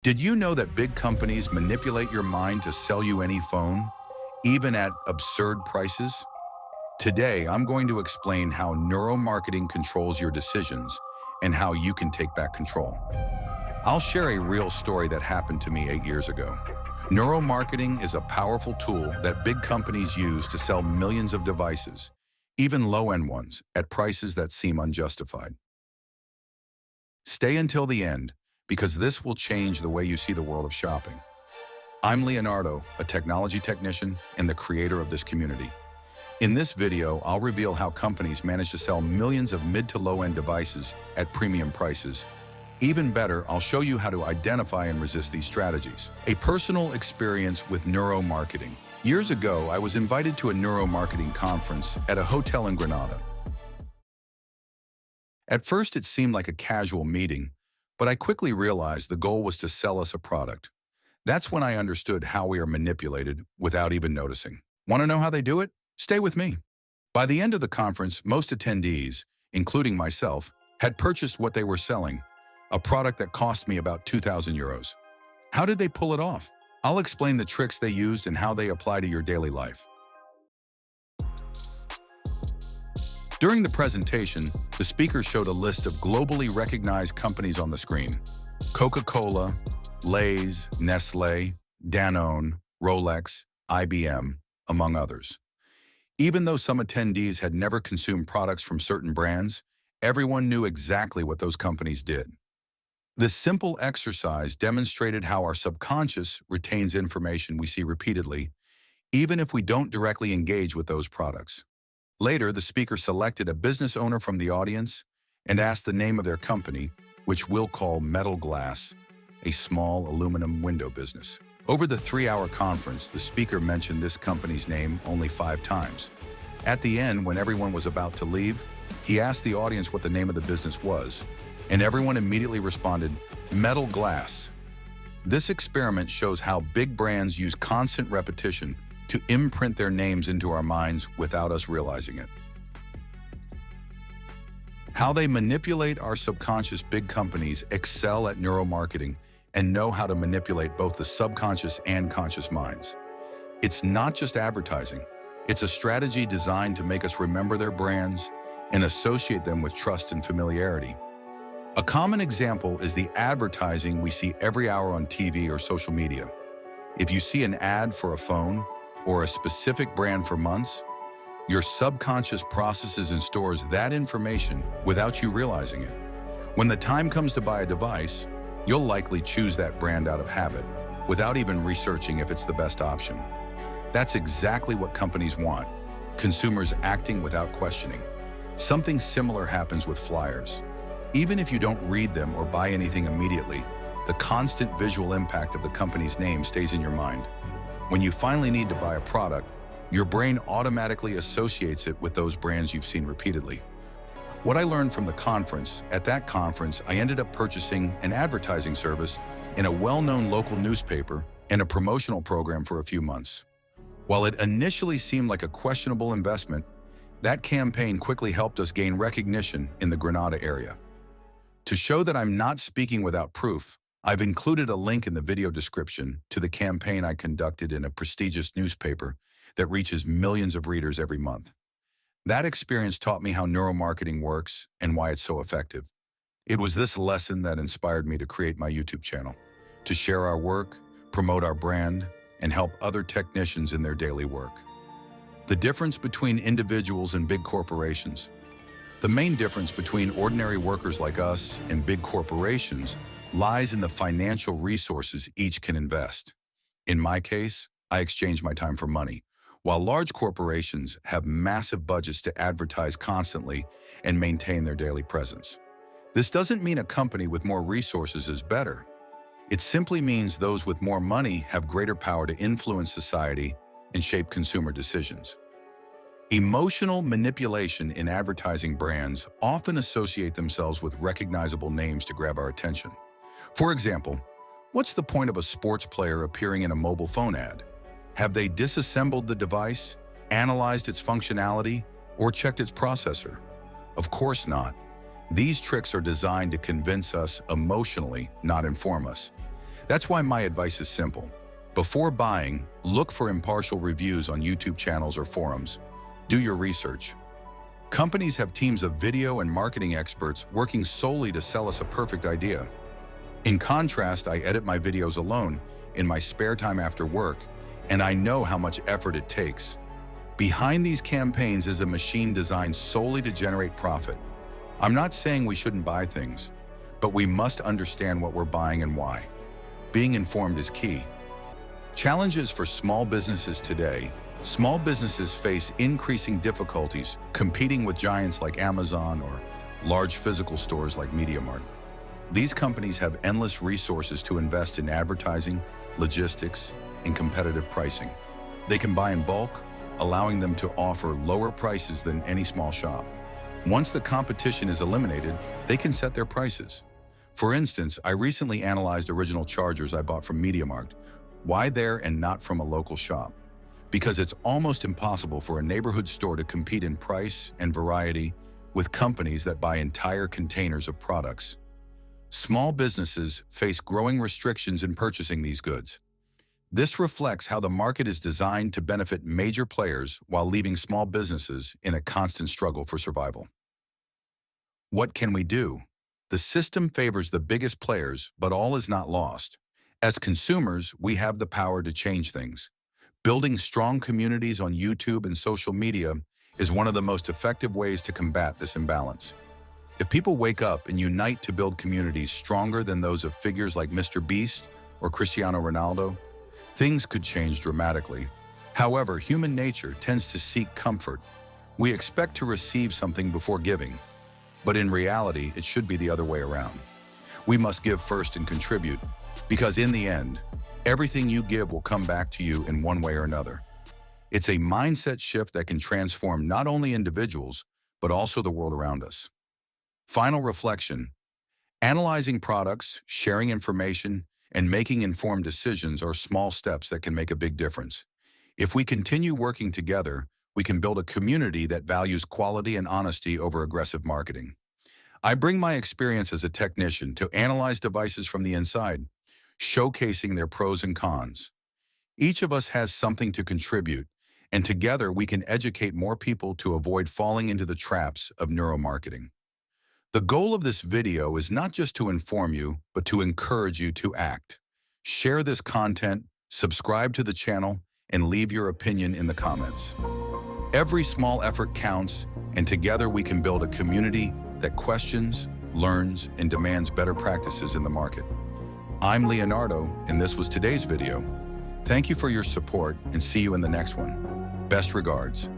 Did you know that big companies manipulate your mind to sell you any phone, even at absurd prices? Today, I'm going to explain how neuromarketing controls your decisions and how you can take back control. I'll share a real story that happened to me 8 years ago. Neuromarketing is a powerful tool that big companies use to sell millions of devices, even low-end ones, at prices that seem unjustified. Stay until the end, because this will change the way you see the world of shopping. I'm Leonardo, a technology technician and the creator of this community. In this video, I'll reveal how companies manage to sell millions of mid to low-end devices at premium prices. Even better, I'll show you how to identify and resist these strategies. A personal experience with neuromarketing. Years ago, I was invited to a neuromarketing conference at a hotel in Granada. At first, it seemed like a casual meeting, but I quickly realized the goal was to sell us a product. That's when I understood how we are manipulated without even noticing. Want to know how they do it? Stay with me. By the end of the conference, most attendees, including myself, had purchased what they were selling, a product that cost me about 2,000 euros. How did they pull it off? I'll explain the tricks they used and how they apply to your daily life. During the presentation, the speaker showed a list of globally recognized companies on the screen. Coca-Cola, Lay's, Nestlé, Danone, Rolex, IBM, among others. Even though some attendees had never consumed products from certain brands, everyone knew exactly what those companies did. This simple exercise demonstrated how our subconscious retains information we see repeatedly, even if we don't directly engage with those products. Later, the speaker selected a business owner from the audience and asked the name of their company, which we'll call Metal Glass, a small aluminum window business. Over the 3-hour conference, the speaker mentioned this company's name only 5 times. At the end, when everyone was about to leave, he asked the audience what the name of the business was, and everyone immediately responded, Metal Glass. This experiment shows how big brands use constant repetition to imprint their names into our minds without us realizing it. How they manipulate our subconscious. Big companies excel at neuromarketing and know how to manipulate both the subconscious and conscious minds. It's not just advertising. It's a strategy designed to make us remember their brands and associate them with trust and familiarity. A common example is the advertising we see every hour on TV or social media. If you see an ad for a phone or a specific brand for months, your subconscious processes and stores that information without you realizing it. When the time comes to buy a device, you'll likely choose that brand out of habit, without even researching if it's the best option. That's exactly what companies want, consumers acting without questioning. Something similar happens with flyers. Even if you don't read them or buy anything immediately, the constant visual impact of the company's name stays in your mind. When you finally need to buy a product, your brain automatically associates it with those brands you've seen repeatedly. What I learned from the conference, at that conference, I ended up purchasing an advertising service in a well-known local newspaper and a promotional program for a few months. While it initially seemed like a questionable investment, that campaign quickly helped us gain recognition in the Granada area. To show that I'm not speaking without proof, I've included a link in the video description to the campaign I conducted in a prestigious newspaper that reaches millions of readers every month. That experience taught me how neuromarketing works and why it's so effective. It was this lesson that inspired me to create my YouTube channel, to share our work, promote our brand, and help other technicians in their daily work. The difference between individuals and big corporations. The main difference between ordinary workers like us and big corporations lies in the financial resources each can invest. In my case, I exchange my time for money, while large corporations have massive budgets to advertise constantly and maintain their daily presence. This doesn't mean a company with more resources is better. It simply means those with more money have greater power to influence society and shape consumer decisions. Emotional manipulation in advertising. Brands often associate themselves with recognizable names to grab our attention. For example, what's the point of a sports player appearing in a mobile phone ad? Have they disassembled the device, analyzed its functionality, or checked its processor? Of course not. These tricks are designed to convince us emotionally, not inform us. That's why my advice is simple. Before buying, look for impartial reviews on YouTube channels or forums. Do your research. Companies have teams of video and marketing experts working solely to sell us a perfect idea. In contrast, I edit my videos alone in my spare time after work, and I know how much effort it takes. Behind these campaigns is a machine designed solely to generate profit. I'm not saying we shouldn't buy things, but we must understand what we're buying and why. Being informed is key. Challenges for small businesses today. Small businesses face increasing difficulties competing with giants like Amazon or large physical stores like MediaMarkt. These companies have endless resources to invest in advertising, logistics, and competitive pricing. They can buy in bulk, allowing them to offer lower prices than any small shop. Once the competition is eliminated, they can set their prices. For instance, I recently analyzed original chargers I bought from MediaMarkt. Why there and not from a local shop? Because it's almost impossible for a neighborhood store to compete in price and variety with companies that buy entire containers of products. Small businesses face growing restrictions in purchasing these goods. This reflects how the market is designed to benefit major players while leaving small businesses in a constant struggle for survival. What can we do? The system favors the biggest players, but all is not lost. As consumers, we have the power to change things. Building strong communities on YouTube and social media is one of the most effective ways to combat this imbalance. If people wake up and unite to build communities stronger than those of figures like Mr. Beast or Cristiano Ronaldo, things could change dramatically. However, human nature tends to seek comfort. We expect to receive something before giving, but in reality, it should be the other way around. We must give first and contribute, because in the end, everything you give will come back to you in one way or another. It's a mindset shift that can transform not only individuals, but also the world around us. Final reflection: analyzing products, sharing information, and making informed decisions are small steps that can make a big difference. If we continue working together, we can build a community that values quality and honesty over aggressive marketing. I bring my experience as a technician to analyze devices from the inside, showcasing their pros and cons. Each of us has something to contribute, and together we can educate more people to avoid falling into the traps of neuromarketing. The goal of this video is not just to inform you, but to encourage you to act. Share this content, subscribe to the channel, and leave your opinion in the comments. Every small effort counts, and together we can build a community that questions, learns, and demands better practices in the market. I'm Leonardo, and this was today's video. Thank you for your support, and see you in the next one. Best regards.